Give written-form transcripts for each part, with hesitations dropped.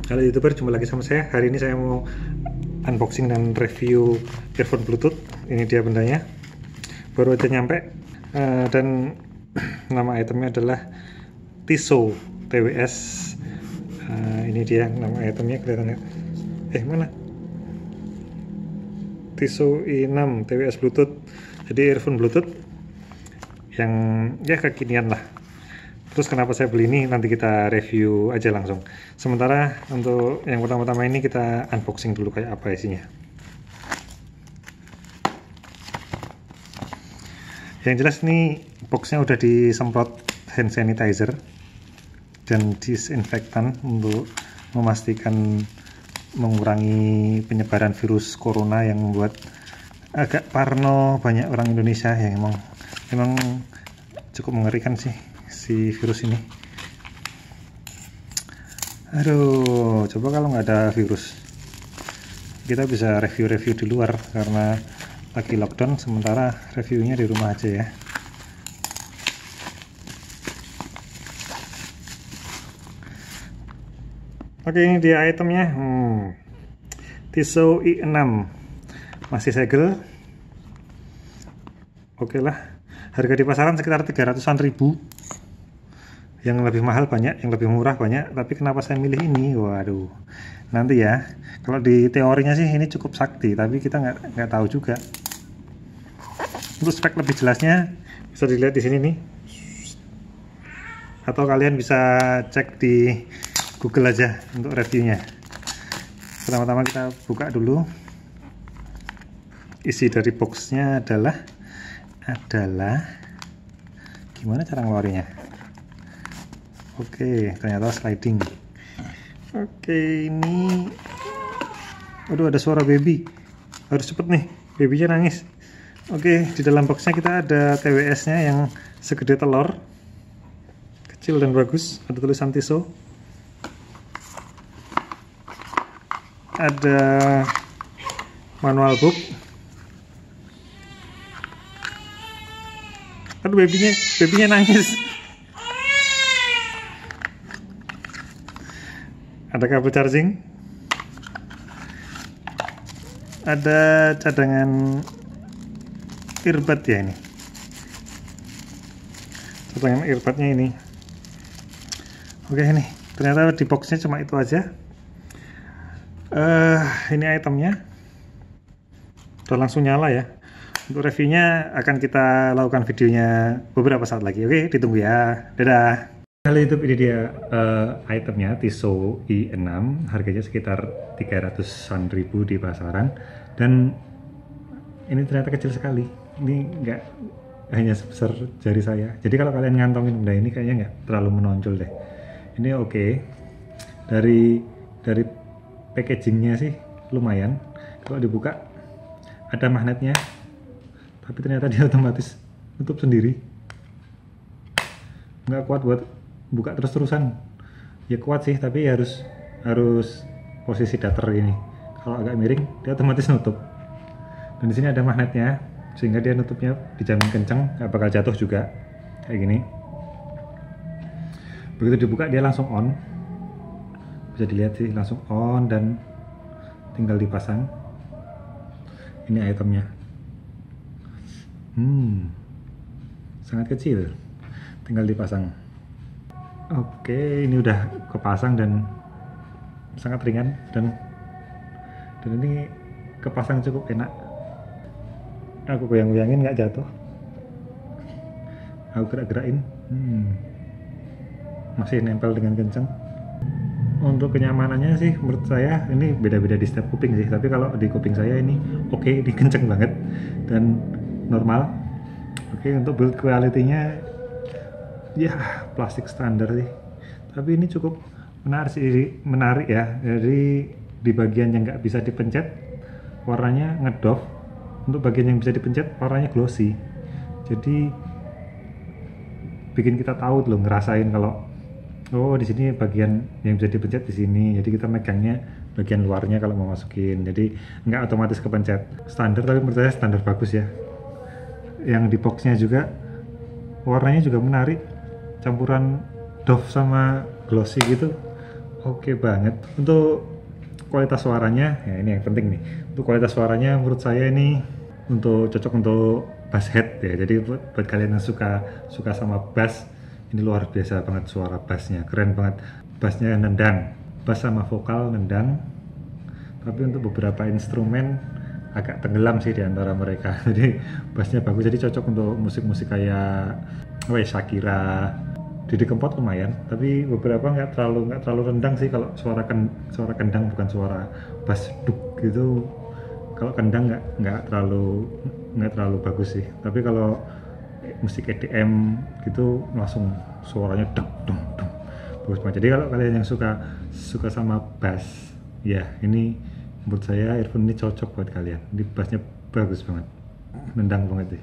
Halo YouTuber, jumpa lagi sama saya. Hari ini saya mau unboxing dan review earphone Bluetooth. Ini dia bendanya. Baru aja nyampe. Dan nama itemnya adalah Tissot TWS. Ini dia nama itemnya, kelihatan nggak? Mana? Tissot i6 TWS Bluetooth. Jadi earphone Bluetooth yang ya kekinian lah. Terus kenapa saya beli ini, nanti kita review aja langsung. Sementara untuk yang pertama-tama ini kita unboxing dulu kayak apa isinya. Yang jelas ini boxnya udah disemprot hand sanitizer dan disinfektan untuk memastikan mengurangi penyebaran virus corona yang membuat agak parno banyak orang Indonesia yang memang cukup mengerikan sih si virus ini. Aduh, coba kalau nggak ada virus kita bisa review-review di luar, karena lagi lockdown, sementara reviewnya di rumah aja ya. Oke, ini dia itemnya. Tissot i6 masih segel. Oke lah, harga di pasaran sekitar 300-an ribu. Yang lebih mahal banyak, yang lebih murah banyak, tapi kenapa saya milih ini? Waduh, nanti ya. Kalau di teorinya sih ini cukup sakti, tapi kita nggak tahu juga. Untuk spek lebih jelasnya bisa dilihat di sini nih, atau kalian bisa cek di Google aja untuk reviewnya. Pertama-tama kita buka dulu. Isi dari boxnya adalah gimana cara ngeluarinnya? Oke, ternyata sliding. Oke, ini aduh, ada suara baby. Harus cepet nih, babynya nangis. Oke, di dalam boxnya kita ada TWS-nya yang segede telur, kecil dan bagus. Ada tulisan Tissot. Ada manual book. Aduh, babynya nangis. Ada kabel charging, ada cadangan earbud ya, ini cadangan earbudnya ini. Oke, ini ternyata di boxnya cuma itu aja. Ini itemnya udah langsung nyala ya. Untuk reviewnya akan kita lakukan videonya beberapa saat lagi. Oke, ditunggu ya. Dadah. Halo YouTube, ini dia itemnya Tissot i6, harganya sekitar 300-an ribu di pasaran, dan ini ternyata kecil sekali. Ini nggak hanya sebesar jari saya, jadi kalau kalian ngantongin benda ini kayaknya nggak terlalu menonjol deh. Ini oke. Dari packagingnya sih lumayan. Kalau dibuka ada magnetnya, tapi ternyata dia otomatis tutup sendiri. Nggak kuat buat buka terus-terusan. Ya kuat sih, tapi harus posisi datar ini. Kalau agak miring dia otomatis nutup. Dan di sini ada magnetnya sehingga dia nutupnya dijamin kenceng, nggak bakal jatuh juga kayak gini. Begitu dibuka dia langsung on. Bisa dilihat sih langsung on dan tinggal dipasang. Ini itemnya. Sangat kecil. Tinggal dipasang. Oke, ini udah kepasang dan sangat ringan, dan ini kepasang cukup enak. Aku goyang-goyangin nggak jatuh. Aku gerak-gerakin, masih nempel dengan kenceng. Untuk kenyamanannya sih menurut saya ini beda-beda di setiap kuping sih, tapi kalau di kuping saya ini oke, ini kenceng banget dan normal. Oke, untuk build quality-nya ya plastik standar sih, tapi ini cukup menarik ya. Jadi di bagian yang nggak bisa dipencet warnanya ngedoff, untuk bagian yang bisa dipencet warnanya glossy, jadi bikin kita tahu loh, ngerasain kalau oh di sini bagian yang bisa dipencet di sini, jadi kita megangnya bagian luarnya kalau mau masukin, jadi nggak otomatis kepencet. Standar, tapi menurut saya standar bagus ya. Yang di boxnya juga warnanya juga menarik, campuran doff sama glossy gitu. oke banget. Untuk kualitas suaranya, ya ini yang penting nih. Untuk kualitas suaranya menurut saya ini cocok untuk bass head ya. Jadi buat kalian yang suka sama bass, ini luar biasa banget suara bassnya, keren banget. Bassnya nendang, bass sama vokal nendang. Tapi untuk beberapa instrumen agak tenggelam sih di antara mereka. Jadi bassnya bagus, jadi cocok untuk musik-musik kayak Shakira, Didi Kempot lumayan, tapi beberapa nggak terlalu rendang sih. Kalau suara kendang, bukan suara bass duk gitu. Kalau kendang nggak terlalu bagus sih. Tapi kalau musik EDM gitu langsung suaranya duk dum dum, bagus banget. Jadi kalau kalian yang suka sama bass, ya ini menurut saya earphone ini cocok buat kalian. Ini bassnya bagus banget, nendang banget sih.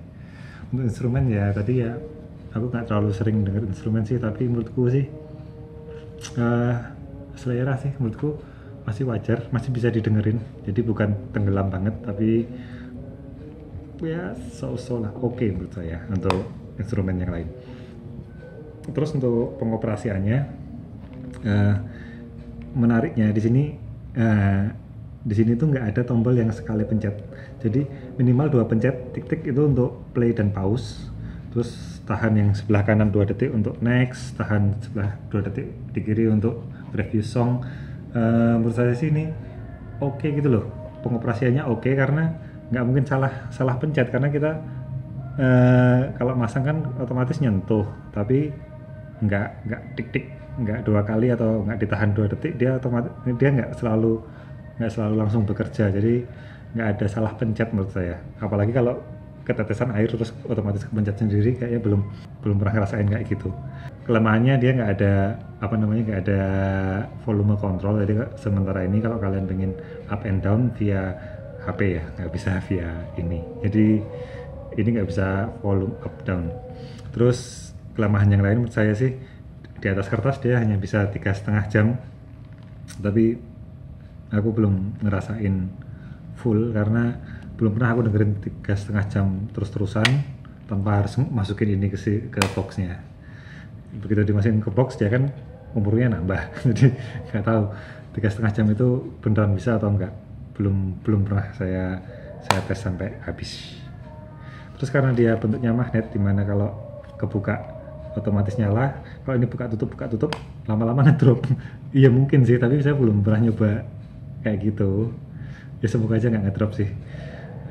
Untuk instrumen ya tadi ya, aku nggak terlalu sering denger instrumen sih, tapi menurutku sih selera sih menurutku masih wajar, masih bisa didengerin. Jadi bukan tenggelam banget, tapi ya so-so lah, oke menurut saya untuk instrumen yang lain. Terus untuk pengoperasiannya, menariknya di sini tuh nggak ada tombol yang sekali pencet. Jadi minimal 2 pencet tik-tik itu untuk play dan pause. Terus tahan yang sebelah kanan 2 detik untuk next, tahan sebelah 2 detik di kiri untuk review song. Menurut saya sih ini oke gitu loh, pengoperasiannya oke, karena nggak mungkin salah pencet, karena kita kalau masang kan otomatis nyentuh, tapi nggak tik-tik, nggak 2 kali atau nggak ditahan 2 detik, dia nggak selalu langsung bekerja. Jadi nggak ada salah pencet menurut saya, apalagi kalau ketetesan air terus otomatis kepencet sendiri, kayaknya belum pernah ngerasain kayak gitu. Kelemahannya dia nggak ada volume control. Jadi sementara ini kalau kalian pengen up and down via HP ya, nggak bisa via ini. Jadi ini nggak bisa volume up down. Terus kelemahan yang lain menurut saya sih, di atas kertas dia hanya bisa 3,5 jam, tapi aku belum ngerasain full karena belum pernah aku dengerin 3,5 jam terus-terusan tanpa harus masukin ini ke boxnya. Begitu dimasukin ke box dia kan umurnya nambah. Jadi nggak tahu 3,5 jam itu beneran bisa atau enggak. Belum pernah saya tes sampai habis. Terus karena dia bentuknya magnet, dimana kalau kebuka otomatis nyala, kalau ini buka tutup lama-lama ngedrop. Iya mungkin sih, tapi saya belum pernah nyoba kayak gitu. Ya semoga aja nggak ngedrop sih.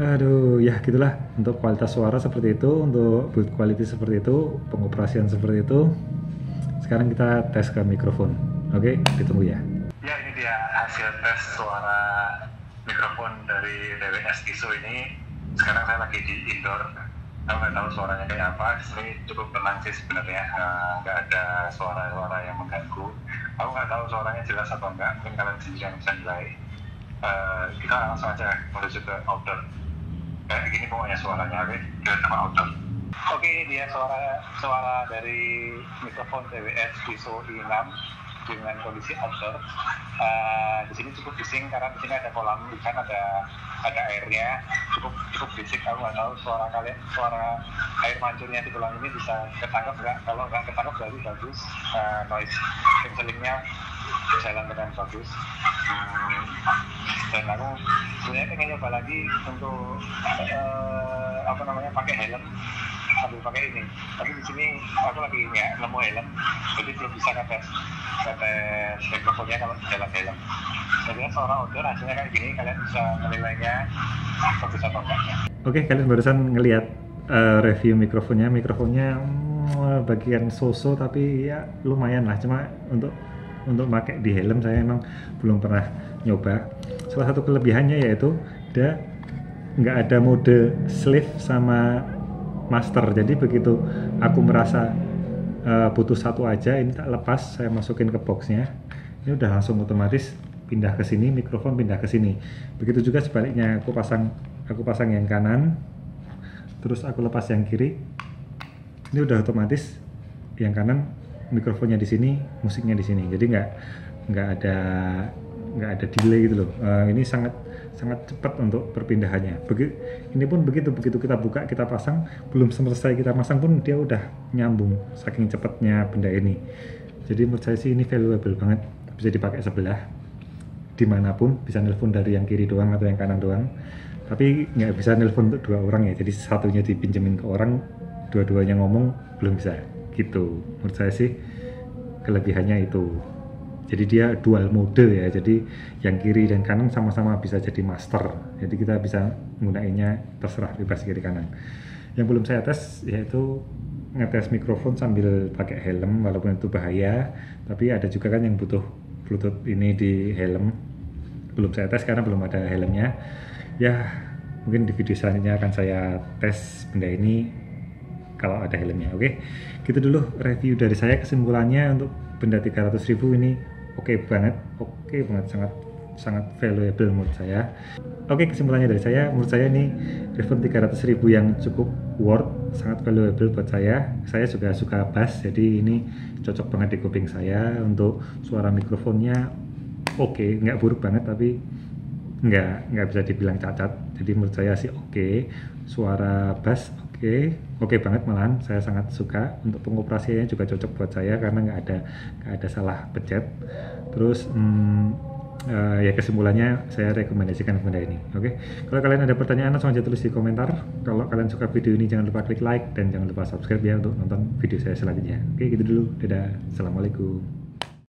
Aduh, ya gitulah. Untuk kualitas suara seperti itu, untuk build quality seperti itu, pengoperasian seperti itu. Sekarang kita tes ke mikrofon. Oke, ditunggu ya. Ya, ini dia hasil tes suara mikrofon dari TWS ISO ini. Sekarang saya lagi di indoor. Aku nggak tahu suaranya kayak apa. Ini cukup tenang sih sebenarnya, nggak ada suara-suara yang mengganggu. Aku nggak tahu suaranya jelas atau enggak. Mungkin kalian sendiri yang bisa nilai. Kita langsung aja menuju ke outdoor. Kayak gini pokoknya suaranya, oke? Kita coba outdoor. Oke, ini dia suara dari mikrofon TWS ISO i6 dengan kondisi outdoor. Di sini cukup bising karena di sini ada kolam ikan, ada airnya, cukup bisik. Aku nggak tahu suara air mancurnya di kolam ini bisa ketangkap nggak. Kalau nggak ketangkap berarti bagus, noise cancellingnya jalan dengan bagus. Dan aku sebenarnya pengen nyoba lagi untuk pakai helm sambil pakai ini, tapi di sini aku lagi nggak nemu helm, jadi belum bisa ngetes mikrofonnya kalau di dalam helm. Jadi suara outdoor hasilnya kayak gini, kalian bisa menilainya bagus atau enggak. Oke, kalian barusan ngelihat review mikrofonnya bagian so-so, tapi ya lumayan lah. Cuma untuk pakai di helm saya emang belum pernah nyoba. Salah satu kelebihannya yaitu dia nggak ada mode slave sama master. Jadi begitu aku merasa butuh satu aja, ini tak lepas, saya masukin ke boxnya, ini udah langsung otomatis pindah ke sini, mikrofon pindah ke sini. Begitu juga sebaliknya, aku pasang yang kanan, terus aku lepas yang kiri, ini udah otomatis yang kanan mikrofonnya di sini, musiknya di sini. Jadi nggak ada delay gitu loh. Ini sangat cepat untuk perpindahannya. Ini pun begitu kita buka, kita pasang, belum selesai kita pasang pun dia udah nyambung, saking cepatnya benda ini. Jadi menurut saya sih ini valuable banget, bisa dipakai sebelah dimanapun, bisa nelpon dari yang kiri doang atau yang kanan doang, tapi nggak bisa nelpon untuk dua orang ya, jadi satunya dipinjemin ke orang, dua-duanya ngomong belum bisa gitu. Menurut saya sih kelebihannya itu, jadi dia dual mode ya, jadi yang kiri dan kanan sama-sama bisa jadi master, jadi kita bisa menggunakannya terserah, bebas kiri kanan. Yang belum saya tes yaitu ngetes mikrofon sambil pakai helm, walaupun itu bahaya, tapi ada juga kan yang butuh bluetooth ini di helm. Belum saya tes karena belum ada helmnya ya, mungkin di video selanjutnya akan saya tes benda ini kalau ada helmnya. Oke, gitu dulu review dari saya. Kesimpulannya untuk benda 300.000 ini oke banget, sangat valuable menurut saya. Oke, kesimpulannya dari saya, menurut saya ini earphone 300.000 yang cukup worth, sangat valuable buat saya. Saya juga suka bass, jadi ini cocok banget di kuping saya. Untuk suara mikrofonnya oke, nggak buruk banget tapi nggak bisa dibilang cacat, jadi menurut saya sih oke. Suara bass oke banget, malahan saya sangat suka. Untuk pengoperasiannya juga cocok buat saya karena nggak ada salah pencet. Terus ya kesimpulannya saya rekomendasikan benda ini. Oke, kalau kalian ada pertanyaan langsung aja tulis di komentar. Kalau kalian suka video ini jangan lupa klik like dan jangan lupa subscribe ya untuk nonton video saya selanjutnya. Oke, gitu dulu, dadah, assalamualaikum.